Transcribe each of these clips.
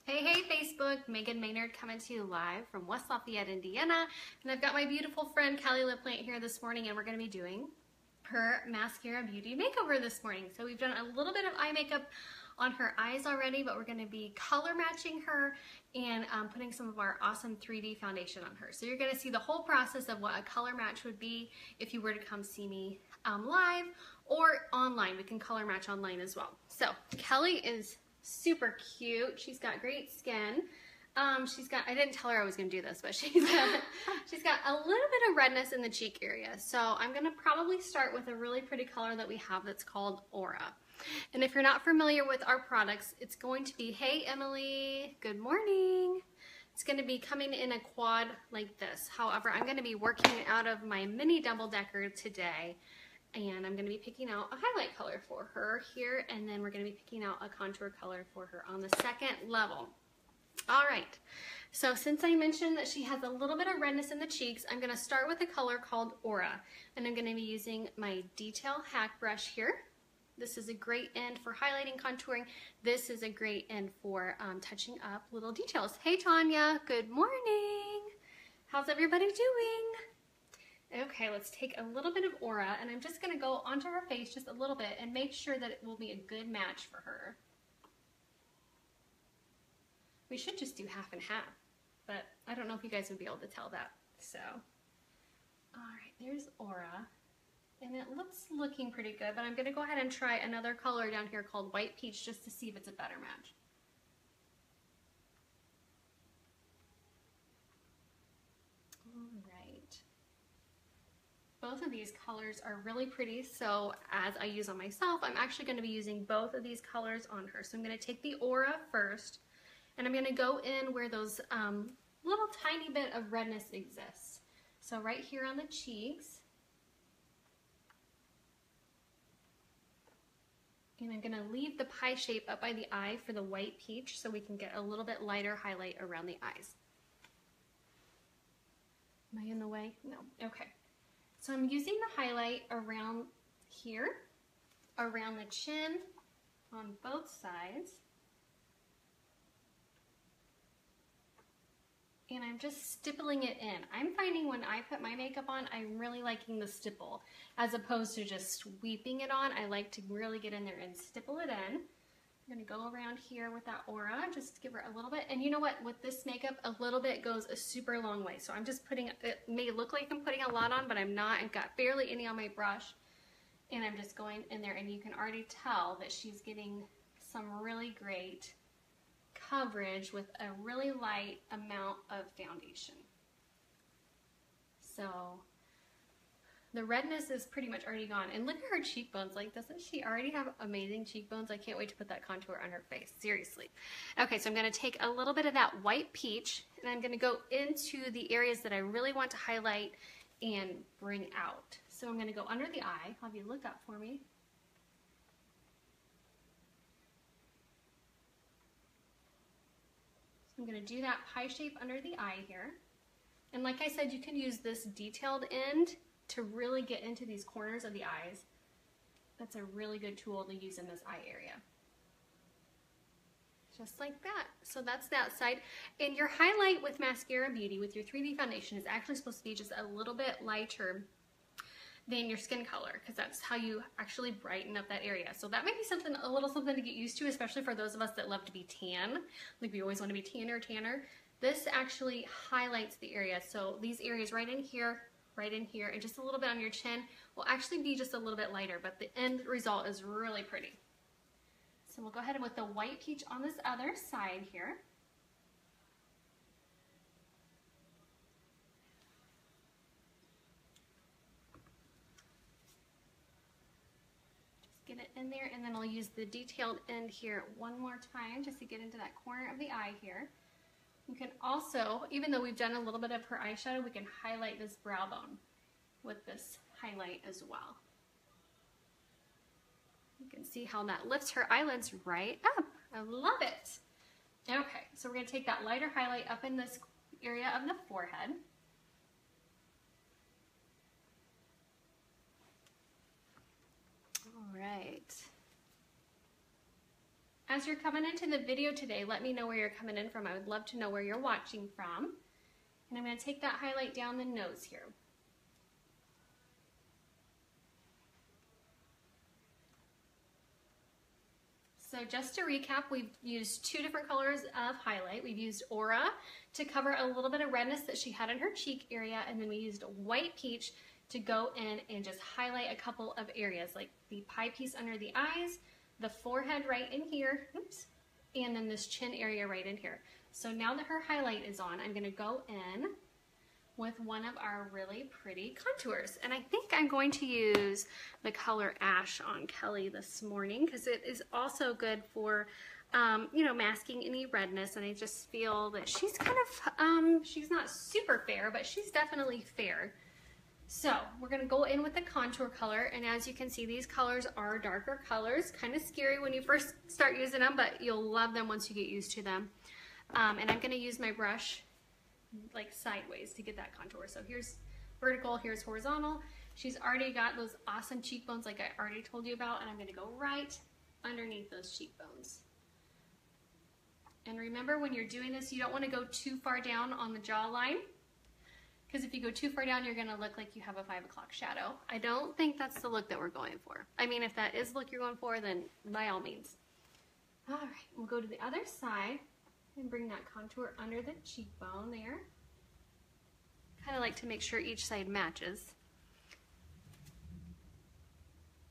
Hey, hey, Facebook, Meagan Maynard coming to you live from West Lafayette, Indiana. And I've got my beautiful friend, Callie LaPlante here this morning, and we're gonna be doing her mascara beauty makeover this morning. So we've done a little bit of eye makeup on her eyes already, but we're gonna be color matching her and putting some of our awesome 3D foundation on her. So you're gonna see the whole process of what a color match would be if you were to come see me live or online. We can color match online as well. So Kelly is super cute. She's got great skin. I didn't tell her I was going to do this, but she's got a little bit of redness in the cheek area. So I'm going to probably start with a really pretty color that we have that's called Aura. And if you're not familiar with our products, it's going to be, hey Emily, good morning. It's going to be coming in a quad like this. However, I'm going to be working out of my mini double decker today. And I'm going to be picking out a highlight color for her here, and then we're going to be picking out a contour color for her on the second level. All right, so since I mentioned that she has a little bit of redness in the cheeks, I'm going to start with a color called Aura, and I'm going to be using my detail hack brush here. This is a great end for highlighting, contouring. This is a great end for touching up little details. Hey Tanya, good morning. How's everybody doing? Okay, let's take a little bit of Aura, and I'm just going to go onto her face just a little bit and make sure that it will be a good match for her. We should just do half and half, but I don't know if you guys would be able to tell that. So, all right, there's Aura, and it looking pretty good, but I'm going to go ahead and try another color down here called White Peach just to see if it's a better match. Both of these colors are really pretty, so as I use on myself, I'm actually going to be using both of these colors on her. So I'm going to take the Aura first, and I'm going to go in where those little tiny bit of redness exists. So right here on the cheeks. And I'm going to leave the pie shape up by the eye for the White Peach so we can get a little bit lighter highlight around the eyes. Am I in the way? No. Okay. So I'm using the highlight around here, around the chin, on both sides. And I'm just stippling it in. I'm finding when I put my makeup on, I'm really liking the stipple. As opposed to just sweeping it on, I like to really get in there and stipple it in. I'm going to go around here with that Aura, just to give her a little bit. And you know what? With this makeup, a little bit goes a super long way. So I'm just putting, it may look like I'm putting a lot on, but I'm not. I've got barely any on my brush. And I'm just going in there, and you can already tell that she's getting some really great coverage with a really light amount of foundation. So the redness is pretty much already gone. And look at her cheekbones. Like, doesn't she already have amazing cheekbones? I can't wait to put that contour on her face. Seriously. Okay, so I'm going to take a little bit of that White Peach, and I'm going to go into the areas that I really want to highlight and bring out. So I'm going to go under the eye. I'll have you look up for me. So I'm going to do that pie shape under the eye here. And like I said, you can use this detailed end to really get into these corners of the eyes. That's a really good tool to use in this eye area. Just like that. So that's that side. And your highlight with Maskcara Beauty, with your 3D foundation, is actually supposed to be just a little bit lighter than your skin color, because that's how you actually brighten up that area. So that might be something, a little something to get used to, especially for those of us that love to be tan. Like, we always want to be tanner. This actually highlights the area. So these areas right in here, and just a little bit on your chin will actually be just a little bit lighter, but the end result is really pretty. So we'll go ahead with the White Peach on this other side here. Just get it in there, and then I'll use the detailed end here one more time just to get into that corner of the eye here. You can also, even though we've done a little bit of her eyeshadow, we can highlight this brow bone with this highlight as well. You can see how that lifts her eyelids right up. I love it. Okay, so we're going to take that lighter highlight up in this area of the forehead. All right. As you're coming into the video today, let me know where you're coming in from. I would love to know where you're watching from. And I'm going to take that highlight down the nose here. So just to recap, we've used 2 different colors of highlight. We've used Aura to cover a little bit of redness that she had in her cheek area, and then we used White Peach to go in and just highlight a couple of areas, like the pie piece under the eyes, the forehead right in here, oops, and then this chin area right in here. So now that her highlight is on, I'm gonna go in with one of our really pretty contours. And I think I'm going to use the color Ash on Kelly this morning because it is also good for, you know, masking any redness. And I just feel that she's kind of, she's not super fair, but she's definitely fair. So we're gonna go in with the contour color. And as you can see, these colors are darker colors, kind of scary when you first start using them, but you'll love them once you get used to them. And I'm gonna use my brush like sideways to get that contour. So here's vertical, here's horizontal. She's already got those awesome cheekbones like I already told you about, and I'm gonna go right underneath those cheekbones. And remember, when you're doing this, you don't wanna go too far down on the jawline, because if you go too far down, you're gonna look like you have a 5 o'clock shadow. I don't think that's the look that we're going for. I mean, if that is the look you're going for, then by all means. All right, we'll go to the other side and bring that contour under the cheekbone there. Kind of like to make sure each side matches.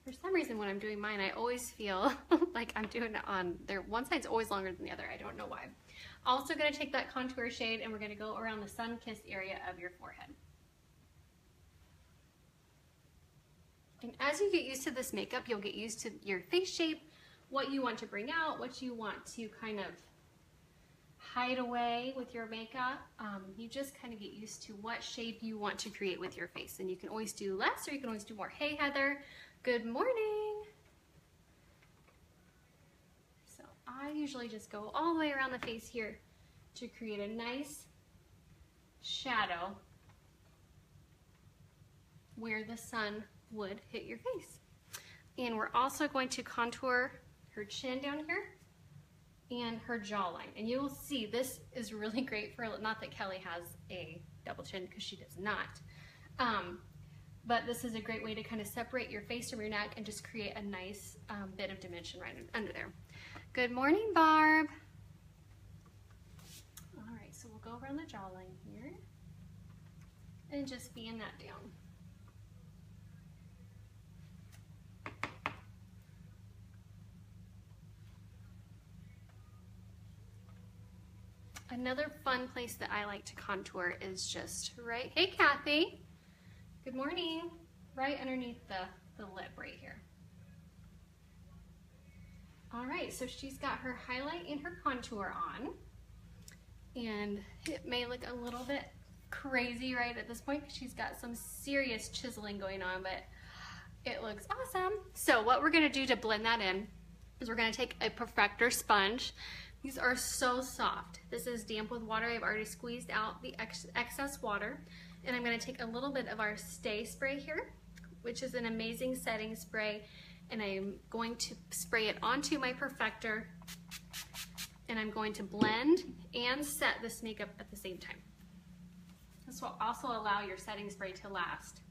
For some reason when I'm doing mine, I always feel like I'm doing it on there. One side's always longer than the other. I don't know why. Also gonna take that contour shade and we're gonna go around the sun-kissed area of your forehead. And as you get used to this makeup, you'll get used to your face shape, what you want to bring out, what you want to kind of hide away with your makeup. You just kind of get used to what shape you want to create with your face. And you can always do less or you can always do more. Hey Heather, good morning. So I usually just go all the way around the face here to create a nice shadow where the sun would hit your face. And we're also going to contour her chin down here and her jawline. And you will see this is really great for, not that Kelly has a double chin because she does not, but this is a great way to kind of separate your face from your neck and just create a nice bit of dimension right under there. Good morning, Barb. All right, so we'll go around the jawline here and just fan that down. Another fun place that I like to contour is just right, hey Kathy, good morning, right underneath the lip right here. All right, so she's got her highlight and her contour on, and it may look a little bit crazy right at this point because she's got some serious chiseling going on, but it looks awesome. So what we're gonna do to blend that in is we're gonna take a perfector sponge. These are so soft. This is damp with water. I've already squeezed out the excess water. And I'm gonna take a little bit of our Stay Spray here, which is an amazing setting spray. And I'm going to spray it onto my perfector. And I'm going to blend and set this makeup at the same time. This will also allow your setting spray to last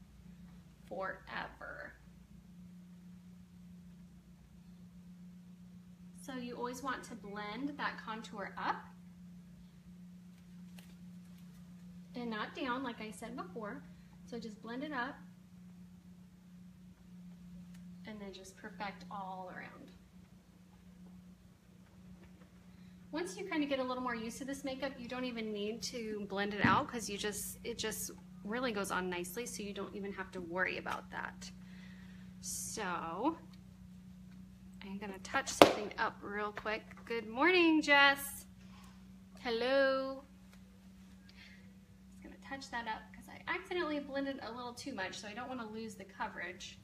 forever. So you always want to blend that contour up and not down like I said before. So just blend it up and then just perfect all around. Once you kind of get a little more used to this makeup, you don't even need to blend it out because it just really goes on nicely, so you don't even have to worry about that. So I'm gonna touch something up real quick. Good morning, Jess. Hello. Just gonna touch that up because I accidentally blended a little too much, so I don't want to lose the coverage.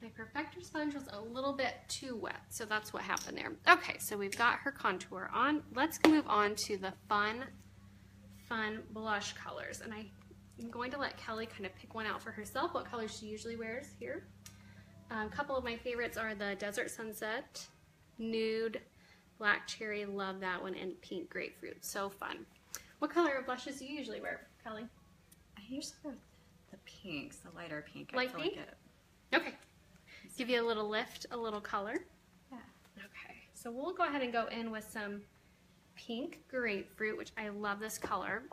My perfector sponge was a little bit too wet, so that's what happened there. Okay, so we've got her contour on. Let's move on to the fun blush colors, and I'm going to let Kelly kind of pick one out for herself, what color she usually wears here. A couple of my favorites are the Desert Sunset, Nude, Black Cherry, love that one, and Pink Grapefruit. So fun. What color of blushes do you usually wear, Kelly? I usually wear the pinks, the lighter pink. Light pink? Okay. Give you a little lift, a little color. Yeah. Okay. So we'll go ahead and go in with some Pink Grapefruit, which I love this color.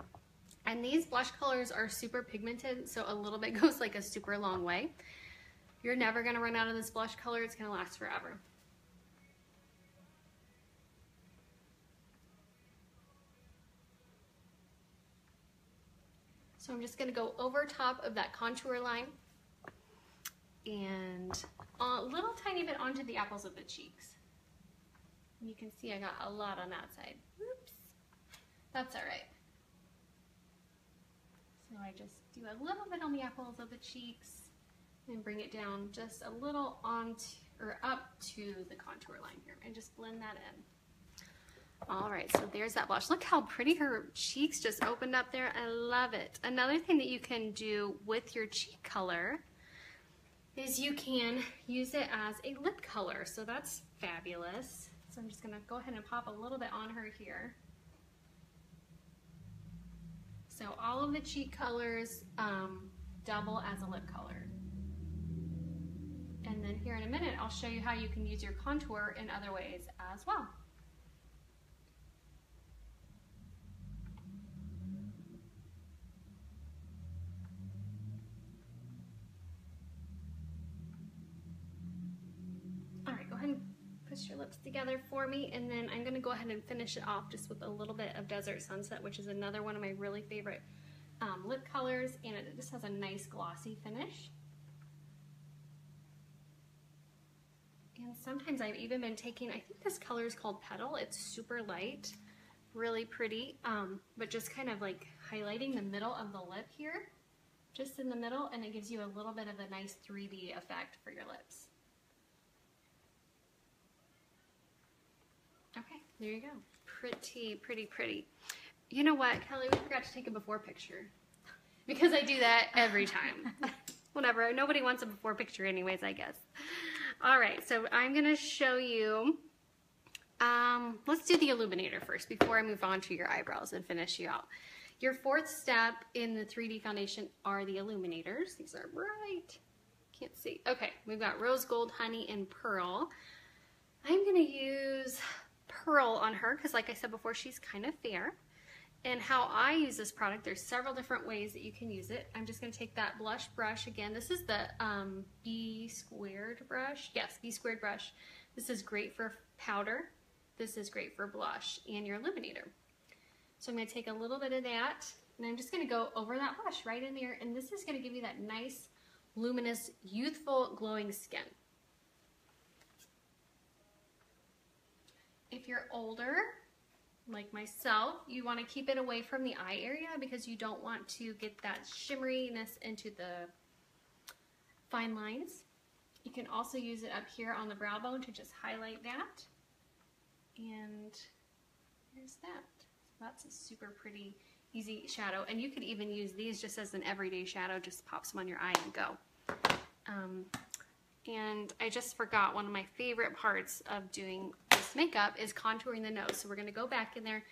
And these blush colors are super pigmented, so a little bit goes like a super long way. You're never going to run out of this blush color. It's going to last forever. So I'm just going to go over top of that contour line and a little tiny bit onto the apples of the cheeks. You can see I got a lot on that side. Oops. That's all right. So I just do a little bit on the apples of the cheeks and bring it down just a little onto or up to the contour line here and just blend that in. All right, so there's that blush. Look how pretty her cheeks just opened up there. I love it. Another thing that you can do with your cheek color is you can use it as a lip color. So that's fabulous. So I'm just gonna go ahead and pop a little bit on her here. So all of the cheek colors double as a lip color. And then here in a minute, I'll show you how you can use your contour in other ways as well. All right, go ahead and push your lips together for me, and then I'm gonna go ahead and finish it off just with a little bit of Desert Sunset, which is another one of my really favorite lip colors, and it just has a nice glossy finish. And sometimes I've even been taking, I think this color is called Petal. It's super light, really pretty, but just kind of like highlighting the middle of the lip here, just in the middle, and it gives you a little bit of a nice 3D effect for your lips. Okay, there you go. Pretty, pretty, pretty. You know what, Kelly, we forgot to take a before picture because I do that every time. Whatever, nobody wants a before picture anyways, I guess. All right, so I'm gonna show you, let's do the illuminator first before I move on to your eyebrows and finish you out. Your fourth step in the 3D foundation are the illuminators. These are bright, can't see. Okay, we've got Rose Gold, Honey, and Pearl. I'm gonna use Pearl on her because like I said before, she's kind of fair. And how I use this product, there's several different ways that you can use it. I'm just going to take that blush brush again. This is the B squared brush. Yes, B squared brush. This is great for powder. This is great for blush and your illuminator. So I'm going to take a little bit of that, and I'm just going to go over that blush right in there. And this is going to give you that nice, luminous, youthful, glowing skin. If you're older, like myself, you want to keep it away from the eye area because you don't want to get that shimmeriness into the fine lines. You can also use it up here on the brow bone to just highlight that. And here's that. That's a super pretty, easy shadow. And you could even use these just as an everyday shadow, just pop some on your eye and go. And I just forgot one of my favorite parts of doing this makeup is contouring the nose. So we're going to go back in there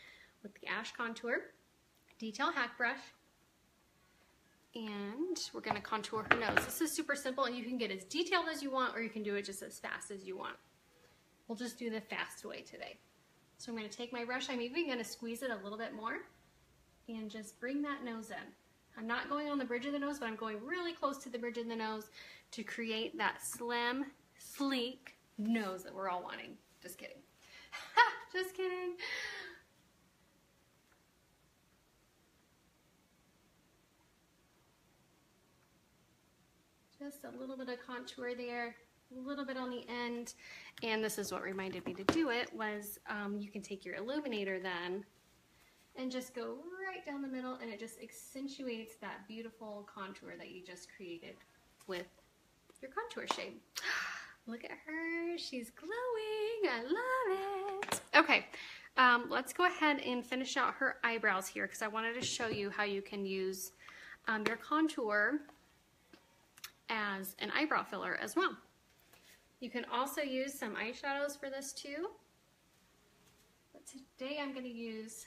with the Ash Contour Detail Hack Brush, and we're going to contour her nose. This is super simple, and you can get as detailed as you want, or you can do it just as fast as you want. We'll just do the fast way today. So I'm going to take my brush. I'm even going to squeeze it a little bit more and just bring that nose in. I'm not going on the bridge of the nose, but I'm going really close to the bridge of the nose to create that slim, sleek nose that we're all wanting. Just kidding. Just kidding. Just a little bit of contour there, a little bit on the end. And this is what reminded me to do it was you can take your illuminator then and just go right down the middle, and it just accentuates that beautiful contour that you just created with your contour shade. Look at her, she's glowing, I love it. Okay, let's go ahead and finish out her eyebrows here because I wanted to show you how you can use your contour as an eyebrow filler as well. You can also use some eyeshadows for this too. But today I'm going to use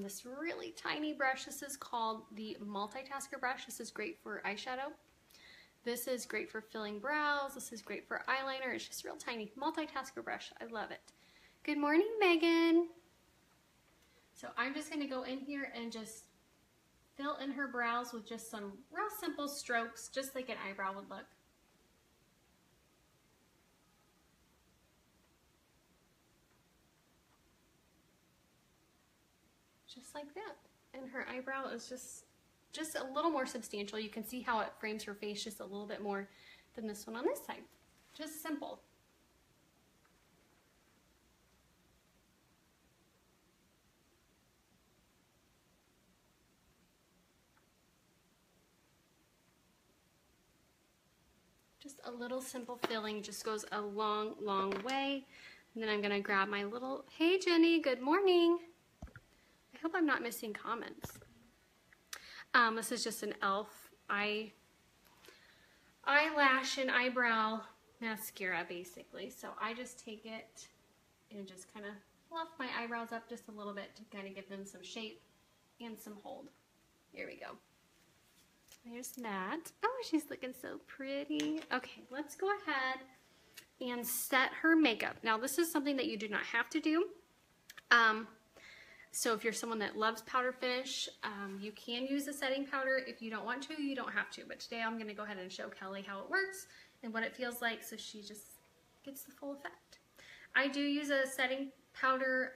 this really tiny brush. This is called the multitasker brush. This is great for eyeshadow. This is great for filling brows. This is great for eyeliner. It's just real tiny. Multitasker brush. I love it. Good morning, Megan. So I'm just going to go in here and just fill in her brows with just some real simple strokes, just like an eyebrow would look. Just like that. And her eyebrow is just a little more substantial. You can see how it frames her face just a little bit more than this one on this side. Just simple. Just a little simple filling just goes a long, long way. And then I'm gonna grab my little, hey Jenny, good morning. I hope I'm not missing comments. This is just an e.l.f. eyelash and eyebrow mascara, basically. So I just take it and just kind of fluff my eyebrows up just a little bit to kind of give them some shape and some hold. Here we go. There's that. Oh, she's looking so pretty. Okay, let's go ahead and set her makeup. Now, this is something that you do not have to do. So if you're someone that loves powder finish, you can use a setting powder. If you don't want to, you don't have to. But today I'm going to go ahead and show Kelly how it works and what it feels like so she just gets the full effect. I do use a setting powder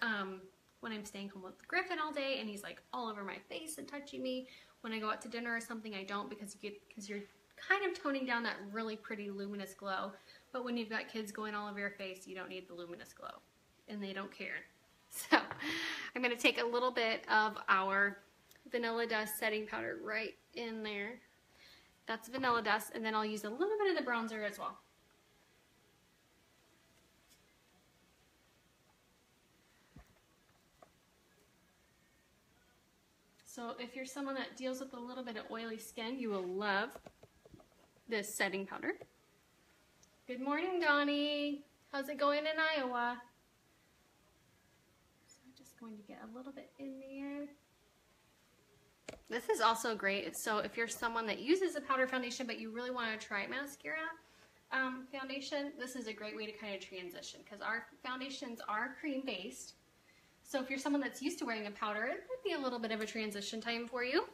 when I'm staying home with Griffin all day and he's like all over my face and touching me. When I go out to dinner or something, I don't because you're kind of toning down that really pretty luminous glow. But when you've got kids going all over your face, you don't need the luminous glow. And they don't care. So I'm going to take a little bit of our Vanilla Dust setting powder right in there. That's Vanilla Dust. And then I'll use a little bit of the bronzer as well. So if you're someone that deals with a little bit of oily skin, you will love this setting powder. Good morning, Donnie. How's it going in Iowa? Going to get a little bit in there. This is also great. So if you're someone that uses a powder foundation but you really want to try mascara foundation, this is a great way to kind of transition because our foundations are cream based. So if you're someone that's used to wearing a powder, it might be a little bit of a transition time for you.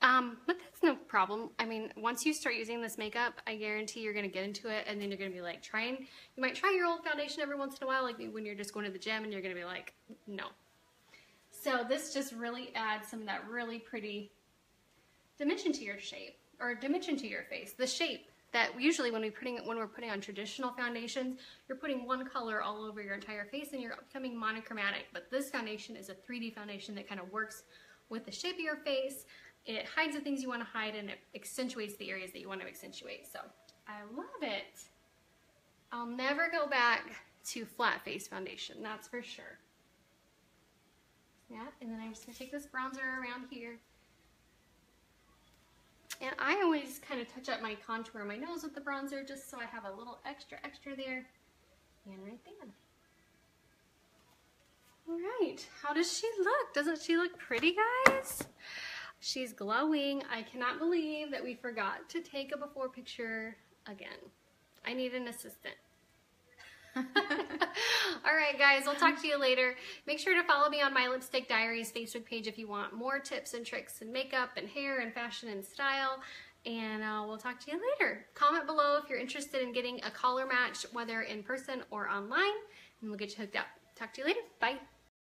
But that's no problem. I mean, once you start using this makeup, I guarantee you're going to get into it and then you're going to be like you might try your old foundation every once in a while, like when you're just going to the gym and you're going to be like, no. So this just really adds some of that really pretty dimension to your shape or dimension to your face. The shape that usually when we're putting on traditional foundations, you're putting one color all over your entire face and you're becoming monochromatic. But this foundation is a 3D foundation that kind of works with the shape of your face. It hides the things you want to hide and it accentuates the areas that you want to accentuate. So I love it. I'll never go back to flat face foundation, that's for sure. Yeah, and then I'm just going to take this bronzer around here. And I always kind of touch up my contour on my nose with the bronzer just so I have a little extra there and right there. All right, how does she look? Doesn't she look pretty, guys? She's glowing. I cannot believe that we forgot to take a before picture again. I need an assistant. All right, guys, we'll talk to you later. Make sure to follow me on my Lipstick Diaries Facebook page if you want more tips and tricks in makeup and hair and fashion and style. And we'll talk to you later. Comment below if you're interested in getting a collar match, whether in person or online, and we'll get you hooked up. Talk to you later. Bye.